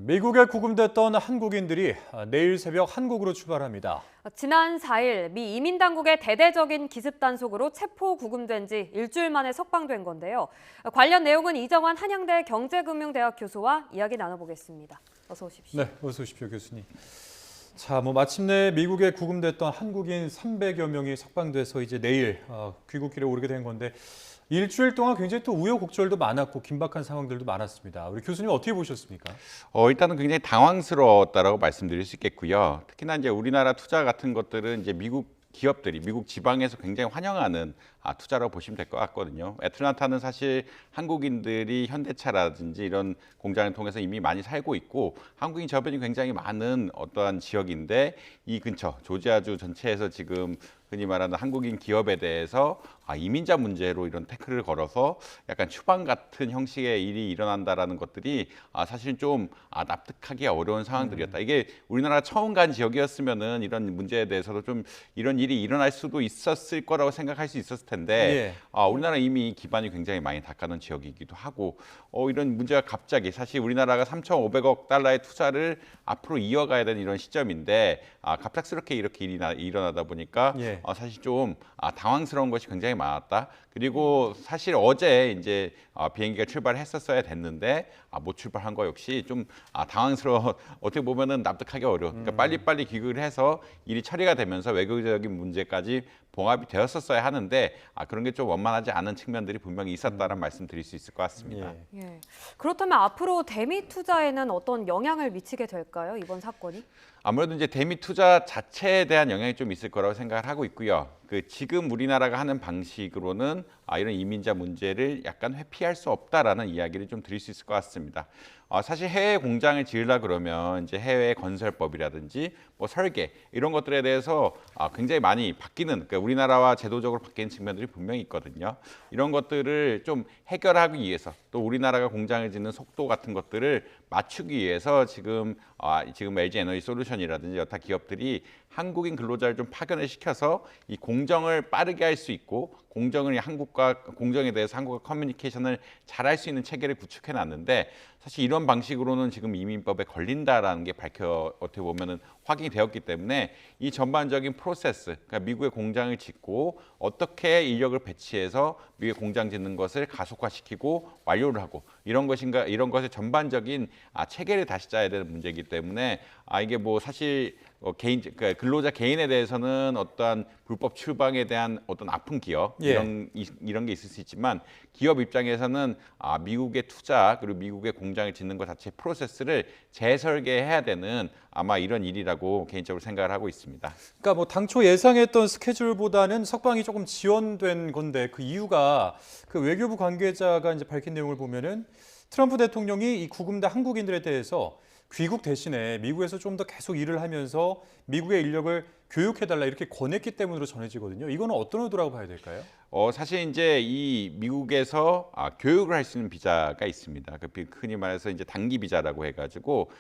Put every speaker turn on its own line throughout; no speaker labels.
미국에 구금됐던 한국인들이 내일 새벽 한국으로 출발합니다.
지난 4일 미 이민당국의 대대적인 기습 단속으로 체포 구금된 지 일주일 만에 석방된 건데요. 관련 내용은 이정환 한양대 경제금융대학 교수와 이야기 나눠보겠습니다. 어서 오십시오.
네, 어서 오십시오, 교수님. 자, 마침내 미국에 구금됐던 한국인 300여 명이 석방돼서 이제 내일 귀국길에 오르게 된 건데 일주일 동안 굉장히 또 우여곡절도 많았고 긴박한 상황들도 많았습니다. 우리 교수님 어떻게 보셨습니까?
일단은 굉장히 당황스러웠다라고 말씀드릴 수 있겠고요. 특히나 이제 우리나라 투자 같은 것들은 이제 미국 기업들이 미국 지방에서 굉장히 환영하는 투자라고 보시면 될 것 같거든요. 애틀랜타는 사실 한국인들이 현대차라든지 이런 공장을 통해서 이미 많이 살고 있고 한국인 저변이 굉장히 많은 어떠한 지역인데 이 근처 조지아주 전체에서 지금 흔히 말하는 한국인 기업에 대해서 이민자 문제로 이런 태클을 걸어서 약간 추방 같은 형식의 일이 일어난다라는 것들이 사실 좀 납득하기 어려운 상황들이었다. 이게 우리나라가 처음 간 지역이었으면은 이런 문제에 대해서도 좀 이런 일이 일어날 수도 있었을 거라고 생각할 수 있었을 텐데 우리나라 이미 기반이 굉장히 많이 닦아놓은 지역이기도 하고 이런 문제가 갑자기 사실 우리나라가 3,500억 달러의 투자를 앞으로 이어가야 되는 이런 시점인데 갑작스럽게 이렇게 일이 일어나다 보니까 사실 좀 당황스러운 것이 굉장히 많았다. 그리고 사실 어제 이제 비행기가 출발했었어야 됐는데 못 출발한 거 역시 좀 당황스러워. 어떻게 보면은 납득하기 어려워. 그러니까 빨리빨리 귀국을 해서 일이 처리가 되면서 외교적인 문제까지 봉합이 되었었어야 하는데 그런 게 좀 원만하지 않은 측면들이 분명히 있었다는 말씀 드릴 수 있을 것 같습니다.
예. 그렇다면 앞으로 대미 투자에는 어떤 영향을 미치게 될까요? 이번 사건이?
아무래도 이제 대미 투자 자체에 대한 영향이 좀 있을 거라고 생각을 하고 있고요. 지금 우리나라가 하는 방식으로는 이런 이민자 문제를 약간 회피할 수 없다라는 이야기를 좀 드릴 수 있을 것 같습니다. 사실 해외 공장을 지으려 그러면 이제 해외 건설법이라든지 뭐 설계 이런 것들에 대해서 굉장히 많이 바뀌는, 그러니까 우리나라와 제도적으로 바뀌는 측면들이 분명히 있거든요. 이런 것들을 좀 해결하기 위해서 또 우리나라가 공장을 짓는 속도 같은 것들을 맞추기 위해서 지금 LG 에너지 솔루션이라든지 여타 기업들이 한국인 근로자를 좀 파견을 시켜서 이 공정을 빠르게 할 수 있고 공정을 공정에 대해서 한국과 커뮤니케이션을 잘 할 수 있는 체계를 구축해 놨는데 사실 이런 방식으로는 지금 이민법에 걸린다라는 게 어떻게 보면은 확인이 되었기 때문에 이 전반적인 프로세스, 그러니까 미국의 공장을 짓고 어떻게 인력을 배치해서 미국의 공장 짓는 것을 가속화시키고 완료를 하고 이런 것의 전반적인 체계를 다시 짜야 되는 문제이기 때문에 이게 뭐 사실 그러니까 근로자 개인에 대해서는 어떠한 불법 출방에 대한 어떤 아픈 기억 이런 게 있을 수 있지만 기업 입장에서는 미국의 투자 그리고 미국의 공장을 짓는 것 자체 프로세스를 재설계해야 되는 아마 이런 일이라고 개인적으로 생각을 하고 있습니다.
그러니까 뭐 당초 예상했던 스케줄보다는 석방이 조금 지연된 건데 그 이유가 그 외교부 관계자가 이제 밝힌 내용을 보면은 트럼프 대통령이 이 구금된 한국인들에 대해서 귀국 대신에 미국에서 좀 더 계속 일을 하면서 미국의 인력을 교육해달라 이렇게 권했기 때문으로 전해지거든요. 이거는 어떤 의도라고 봐야 될까요?
사실 이제 이 미국에서 교육을 할 수 있는 비자가 있습니다. 흔히 말해서 이제 단기 비자라고 해가지고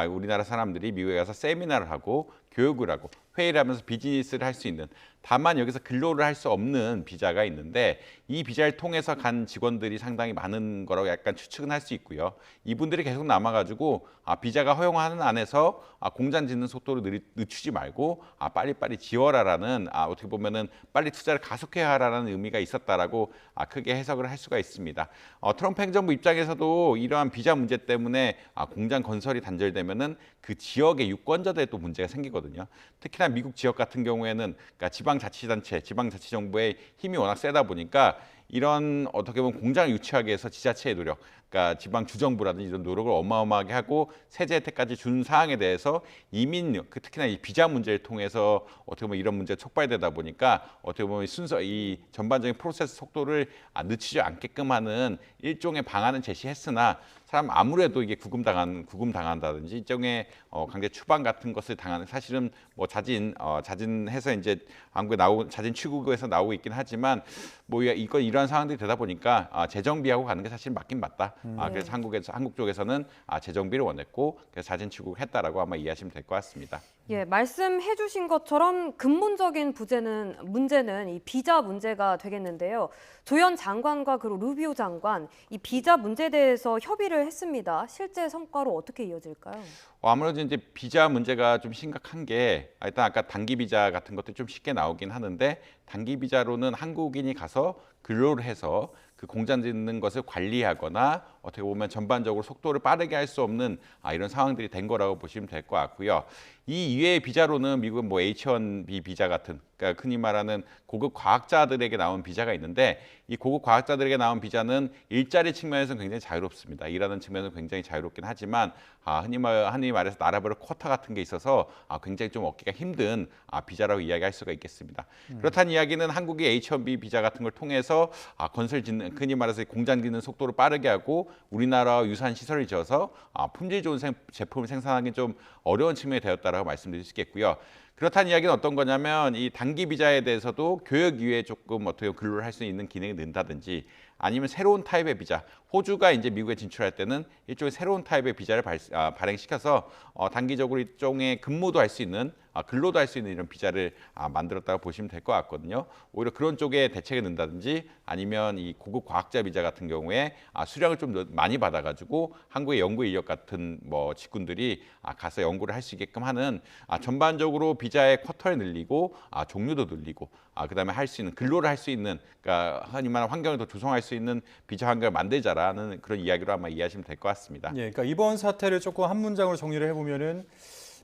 우리나라 사람들이 미국에 가서 세미나를 하고 교육을 하고 회의를 하면서 비즈니스를 할 수 있는, 다만 여기서 근로를 할 수 없는 비자가 있는데 이 비자를 통해서 간 직원들이 상당히 많은 거라고 약간 추측은 할 수 있고요. 이분들이 계속 남아가지고 비자가 허용하는 안에서 공장 짓는 속도를 늦추지 말고 빨리빨리 지어라라는 어떻게 보면은 빨리 투자를 가속해야라는 의미가 있었다라고 크게 해석을 할 수가 있습니다. 트럼프 행정부 입장에서도 이러한 비자 문제 때문에 공장 건설이 단절되면은 그 지역의 유권자들에 또 문제가 생기거든요. 특히나 미국 지역 같은 경우에는 그러니까 지방자치단체, 지방자치정부의 힘이 워낙 세다 보니까 이런 어떻게 보면 공장을 유치하기 위해서 지자체의 노력, 그러니까 지방 주정부라든지 이런 노력을 어마어마하게 하고 세제 혜택까지 준 사항에 대해서 특히나 이 비자 문제를 통해서 어떻게 보면 이런 문제가 촉발되다 보니까 어떻게 보면 이 전반적인 프로세스 속도를 늦추지 않게끔 하는 일종의 방안은 제시했으나 아무래도 이게 구금당한다든지 일종의 강제 추방 같은 것을 당하는, 사실은 뭐 자진해서 이제 한국에 자진 출국에서 나오고 있긴 하지만 뭐 이런 상황들이 되다 보니까 재정비하고 가는 게 사실 맞긴 맞다. 그래서 한국 쪽에서는 재정비를 원했고 그래서 자진 출국했다라고 아마 이해하시면 될 것 같습니다.
예, 말씀해주신 것처럼 근본적인 문제는 이 비자 문제가 되겠는데요. 조현 장관과 그리고 루비오 장관, 이 비자 문제에 대해서 협의를 비자를 했습니다. 실제 성과로 어떻게 이어질까요?
아무래도 이제 비자 문제가 좀 심각한 게 일단 아까 단기 비자 같은 것도 좀 쉽게 나오긴 하는데 단기 비자로는 한국인이 가서 근로를 해서 그 공장 짓는 것을 관리하거나 어떻게 보면 전반적으로 속도를 빠르게 할 수 없는 이런 상황들이 된 거라고 보시면 될 것 같고요. 이 이외의 비자로는 미국은 뭐 H-1B 비자 같은 그러니까 흔히 말하는 고급 과학자들에게 나온 비자가 있는데 이 고급 과학자들에게 나온 비자는 일자리 측면에서는 굉장히 자유롭습니다. 일하는 측면에서 굉장히 자유롭긴 하지만 흔히 말해서 나라별 쿼터 같은 게 있어서 굉장히 좀 얻기가 힘든 비자라고 이야기할 수가 있겠습니다. 그렇다는 이야기는 한국이 H-1B 비자 같은 걸 통해서 건설 짓는 흔히 말해서 공장 짓는 속도를 빠르게 하고 우리나라와 유사한 시설을 지어서 품질 좋은 제품을 생산하기 좀 어려운 측면이 되었다라고 말씀드릴 수 있겠고요. 그렇다는 이야기는 어떤 거냐면 이 단기 비자에 대해서도 교역 이후에 조금 어떻게 근로를 할 수 있는 기능이 는다든지 아니면 새로운 타입의 비자, 호주가 이제 미국에 진출할 때는 일종의 새로운 타입의 비자를 발행시켜서 단기적으로 일종의 근무도 할 수 있는 근로도 할 수 있는 이런 비자를 만들었다고 보시면 될 것 같거든요. 오히려 그런 쪽에 대책을 넣는다든지 아니면 이 고급 과학자 비자 같은 경우에 수량을 좀 많이 받아가지고 한국의 연구 인력 같은 뭐 직군들이 가서 연구를 할 수 있게끔 하는 전반적으로 비자의 쿼터를 늘리고 종류도 늘리고 그다음에 할 수 있는 근로를 할 수 있는 그러니까 흔히 말하는 환경을 더 조성할 수 있는 비자 환경을 만들자라는 그런 이야기로 아마 이해하시면 될 것 같습니다.
예, 그러니까 이번 사태를 조금 한 문장으로 정리를 해보면은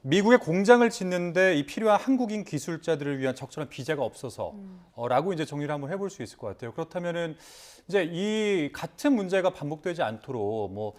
미국의 공장을 짓는데 이 필요한 한국인 기술자들을 위한 적절한 비자가 없어서라고 이제 정리를 한번 해볼 수 있을 것 같아요. 그렇다면은 이제 이 같은 문제가 반복되지 않도록 뭐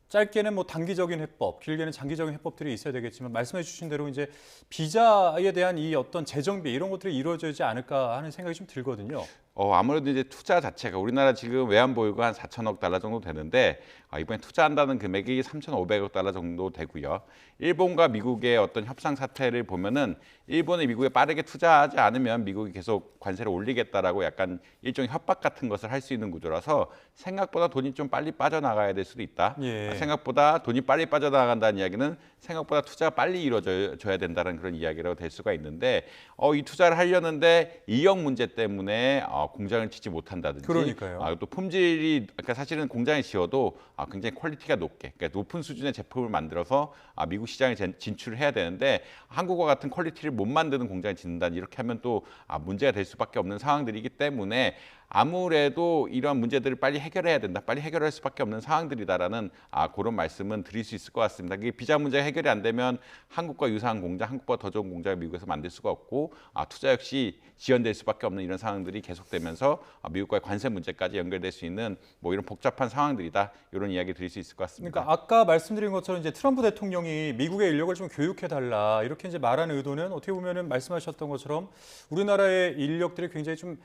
짧게는 뭐 단기적인 해법, 길게는 장기적인 해법들이 있어야 되겠지만 말씀해 주신 대로 이제 비자에 대한 이 어떤 재정비 이런 것들이 이루어지지 않을까 하는 생각이 좀 들거든요.
아무래도 이제 투자 자체가 우리나라 지금 외환 보유가 한 4천억 달러 정도 되는데 이번에 투자한다는 금액이 3,500억 달러 정도 되고요. 일본과 미국의 어떤 협상 사태를 보면은 일본이 미국에 빠르게 투자하지 않으면 미국이 계속 관세를 올리겠다라고 약간 일종의 협박 같은 것을 할 수 있는 구조라서 생각보다 돈이 좀 빨리 빠져나가야 될 수도 있다.
예.
생각보다 돈이 빨리 빠져나간다는 이야기는 생각보다 투자가 빨리 이루어져야 된다는 그런 이야기라고 될 수가 있는데 이 투자를 하려는데 인력 문제 때문에 공장을 짓지 못한다든지
그러니까요.
또 품질이 그러니까 사실은 공장에 지어도 굉장히 퀄리티가 높게 그러니까 높은 수준의 제품을 만들어서 미국 시장에 진출을 해야 되는데 한국과 같은 퀄리티를 못 만드는 공장을 짓는다 이렇게 하면 또 문제가 될 수밖에 없는 상황들이기 때문에 아무래도 이러한 문제들을 빨리 해결해야 된다. 빨리 해결할 수밖에 없는 상황들이다라는 그런 말씀은 드릴 수 있을 것 같습니다. 이게 비자 문제가 해결이 안 되면 한국과 유사한 공장, 한국보다 더 좋은 공장을 미국에서 만들 수가 없고 투자 역시 지연될 수밖에 없는 이런 상황들이 계속되면서 미국과의 관세 문제까지 연결될 수 있는 뭐 이런 복잡한 상황들이다. 이런 이야기 드릴 수 있을 것 같습니다.
그러니까 아까 말씀드린 것처럼 이제 트럼프 대통령이 미국의 인력을 좀 교육해 달라 이렇게 이제 말하는 의도는 어떻게 보면은 말씀하셨던 것처럼 우리나라의 인력들이 굉장히 좀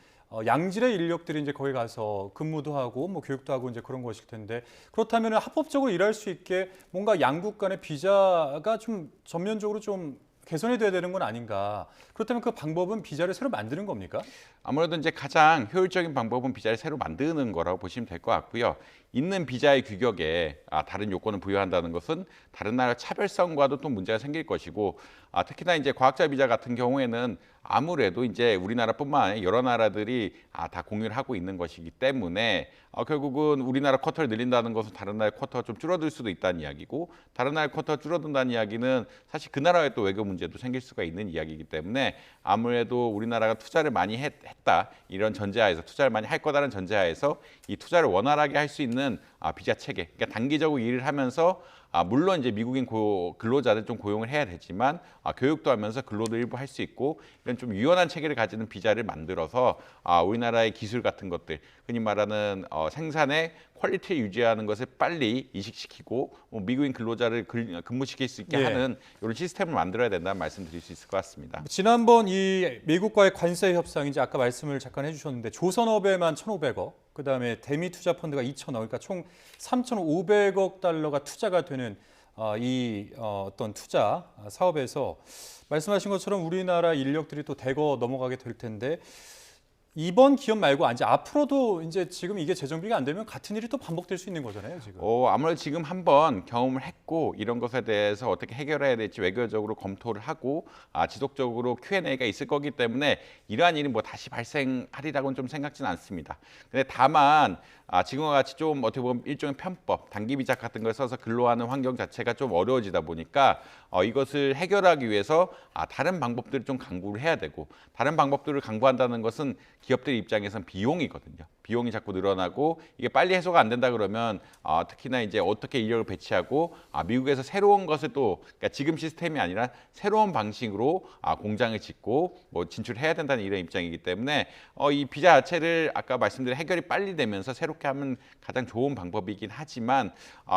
양질의 인력들이 이제 거기 가서 근무도 하고 뭐 교육도 하고 이제 그런 것일 텐데 그렇다면 합법적으로 일할 수 있게 뭔가 양국 간의 비자가 좀 전면적으로 좀 개선이 돼야 되는 건 아닌가. 그렇다면 그 방법은 비자를 새로 만드는 겁니까?
아무래도 이제 가장 효율적인 방법은 비자를 새로 만드는 거라고 보시면 될 것 같고요. 있는 비자의 규격에 다른 요건을 부여한다는 것은 다른 나라 차별성과도 또 문제가 생길 것이고 특히나 이제 과학자 비자 같은 경우에는 아무래도 이제 우리나라뿐만 아니라 여러 나라들이 다 공유를 하고 있는 것이기 때문에 결국은 우리나라 쿼터를 늘린다는 것은 다른 나라의 쿼터가 좀 줄어들 수도 있다는 이야기고 다른 나라의 쿼터가 줄어든다는 이야기는 사실 그 나라의 또 외교 문제도 생길 수가 있는 이야기이기 때문에 아무래도 우리나라가 투자를 많이 했다 이런 전제하에서 투자를 많이 할 거다라는 전제하에서 이 투자를 원활하게 할 수 있는 비자 체계 그러니까 단기적으로 일을 하면서 물론 이제 미국인 근로자들 좀 고용을 해야 되지만 교육도 하면서 근로도 일부 할 수 있고 이런 좀 유연한 체계를 가지는 비자를 만들어서 우리나라의 기술 같은 것들 흔히 말하는 생산의 퀄리티를 유지하는 것을 빨리 이식시키고 미국인 근로자를 근무시킬 수 있게
예.
하는 이런 시스템을 만들어야 된다는 말씀드릴 수 있을 것 같습니다.
지난번 이 미국과의 관세 협상 이제 아까 말씀을 잠깐 해주셨는데 조선업에만 1,500억, 그다음에 대미 투자 펀드가 2,000억, 그러니까 총 3,500억 달러가 투자가 되는 이 어떤 투자 사업에서 말씀하신 것처럼 우리나라 인력들이 또 대거 넘어가게 될 텐데 이번 기업 말고 이제 앞으로도 이제 지금 이게 재정비가 안 되면 같은 일이 또 반복될 수 있는 거잖아요, 지금.
아무래도 지금 한번 경험을 했고 이런 것에 대해서 어떻게 해결해야 될지 외교적으로 검토를 하고 지속적으로 Q&A가 있을 거기 때문에 이러한 일이 뭐 다시 발생하리라고는 좀 생각지는 않습니다. 근데 다만 지금과 같이 좀 어떻게 보면 일종의 편법, 단기 비자 같은 걸 써서 근로하는 환경 자체가 좀 어려워지다 보니까 이것을 해결하기 위해서 다른 방법들을 좀 강구를 해야 되고 다른 방법들을 강구한다는 것은 기업들 입장에선 비용이거든요. 비용이 자꾸 늘어나고 이게 빨리 해소가 안 된다 그러면 특히나 이제 어떻게 인력을 배치하고 미국에서 새로운 것을 또 그러니까 지금 시스템이 아니라 새로운 방식으로 공장을 짓고 뭐 진출해야 된다는 이런 입장이기 때문에 이 비자 자체를 아까 말씀드린 해결이 빨리 되면서 새롭게 하면 가장 좋은 방법이긴 하지만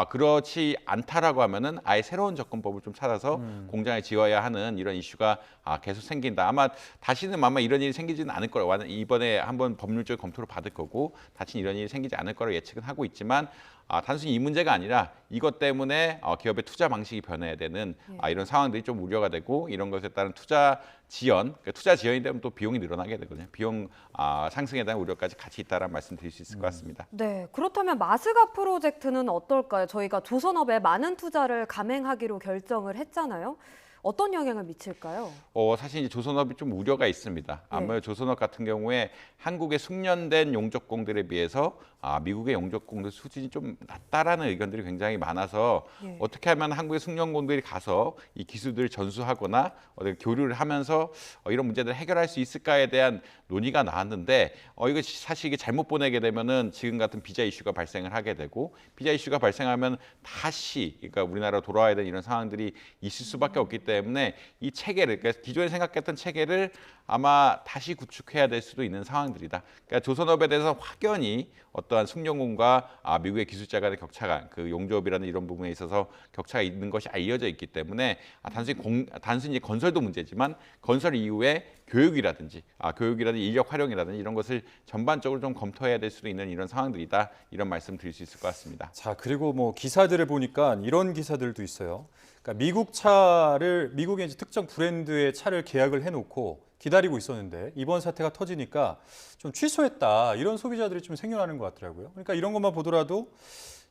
그렇지 않다라고 하면은 아예 새로운 접근법을 좀 찾아서 공장을 지어야 하는 이런 이슈가 계속 생긴다. 다시는 이런 일이 생기지는 않을 거라고 이번에 한번 법률적 검토를 받을 거고 다시는 이런 일이 생기지 않을 거라고 예측은 하고 있지만 단순히 이 문제가 아니라 이것 때문에 기업의 투자 방식이 변해야 되는 이런 상황들이 좀 우려가 되고 이런 것에 따른 투자 지연, 그러니까 투자 지연이 되면 또 비용이 늘어나게 되거든요. 비용 상승에 대한 우려까지 같이 있다라는 말씀 드릴 수 있을 것 같습니다.
네, 그렇다면 마스가 프로젝트는 어떨까요? 저희가 조선업에 많은 투자를 감행하기로 결정을 했잖아요. 어떤 영향을 미칠까요?
사실 이제 조선업이 좀 우려가 있습니다. 아무래도 조선업 같은 경우에 한국의 숙련된 용접공들에 비해서 미국의 용접공들 수준이 좀 낮다라는 의견들이 굉장히 많아서 어떻게 하면 한국의 숙련공들이 가서 이 기술들을 전수하거나 교류를 하면서 이런 문제들을 해결할 수 있을까에 대한 논의가 나왔는데 이거 사실 이게 잘못 보내게 되면은 지금 같은 비자 이슈가 발생을 하게 되고 비자 이슈가 발생하면 다시 그러니까 우리나라로 돌아와야 되는 이런 상황들이 있을 수밖에 없기 때문에 이 체계를 그러니까 기존에 생각했던 체계를 아마 다시 구축해야 될 수도 있는 상황들이다. 그러니까 조선업에 대해서 확연히 어떠한 숙련공과 미국의 기술자 간의 격차가 그 용접이라는 이런 부분에 있어서 격차가 있는 것이 알려져 있기 때문에 단순히 건설도 문제지만 건설 이후에 교육이라든지 인력 활용이라든지 이런 것을 전반적으로 좀 검토해야 될 수도 있는 이런 상황들이다. 이런 말씀 드릴 수 있을 것 같습니다.
자, 그리고 뭐 기사들을 보니까 이런 기사들도 있어요. 그러니까 미국의 이제 특정 브랜드의 차를 계약을 해놓고 기다리고 있었는데 이번 사태가 터지니까 좀 취소했다. 이런 소비자들이 좀 생겨나는 것 같더라고요. 그러니까 이런 것만 보더라도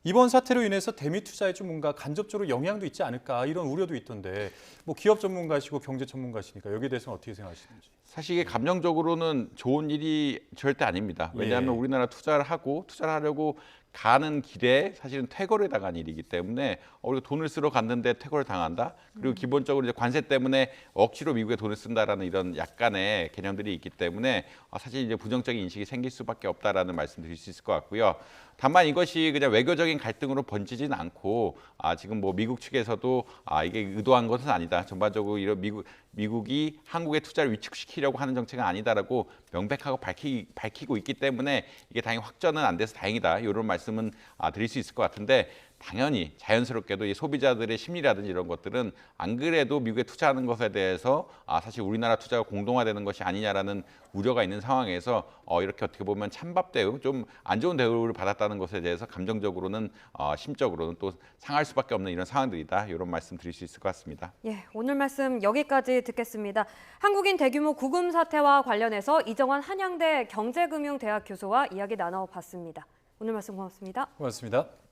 이번 사태로 인해서 대미 투자에 좀 뭔가 간접적으로 영향도 있지 않을까 이런 우려도 있던데 뭐 기업 전문가시고 경제 전문가시니까 여기에 대해서는 어떻게 생각하시는지.
사실 이게 감정적으로는 좋은 일이 절대 아닙니다. 왜냐하면 우리나라 투자를 하려고 가는 길에 사실은 퇴거를 당한 일이기 때문에 우리가 돈을 쓰러 갔는데 퇴거를 당한다. 그리고 기본적으로 이제 관세 때문에 억지로 미국에 돈을 쓴다라는 이런 약간의 개념들이 있기 때문에 사실 이제 부정적인 인식이 생길 수밖에 없다라는 말씀드릴 수 있을 것 같고요. 다만 이것이 그냥 외교적인 갈등으로 번지진 않고 지금 뭐 미국 측에서도 이게 의도한 것은 아니다. 전반적으로 이런 미국이 한국의 투자를 위축시키려고 하는 정책은 아니다라고 명백하고 밝히고 있기 때문에 이게 당연히 확전은 안 돼서 다행이다. 이런 말씀은 드릴 수 있을 것 같은데 당연히 자연스럽게도 이 소비자들의 심리라든지 이런 것들은 안 그래도 미국에 투자하는 것에 대해서 사실 우리나라 투자가 공동화되는 것이 아니냐라는 우려가 있는 상황에서 이렇게 어떻게 보면 찬밥 대우, 좀 안 좋은 대우를 받았다는 것에 대해서 감정적으로는 심적으로는 또 상할 수밖에 없는 이런 상황들이다. 이런 말씀 드릴 수 있을 것 같습니다.
예, 오늘 말씀 여기까지 듣겠습니다. 한국인 대규모 구금 사태와 관련해서 이정환 한양대 경제금융대학 교수와 이야기 나눠봤습니다. 오늘 말씀 고맙습니다.
고맙습니다.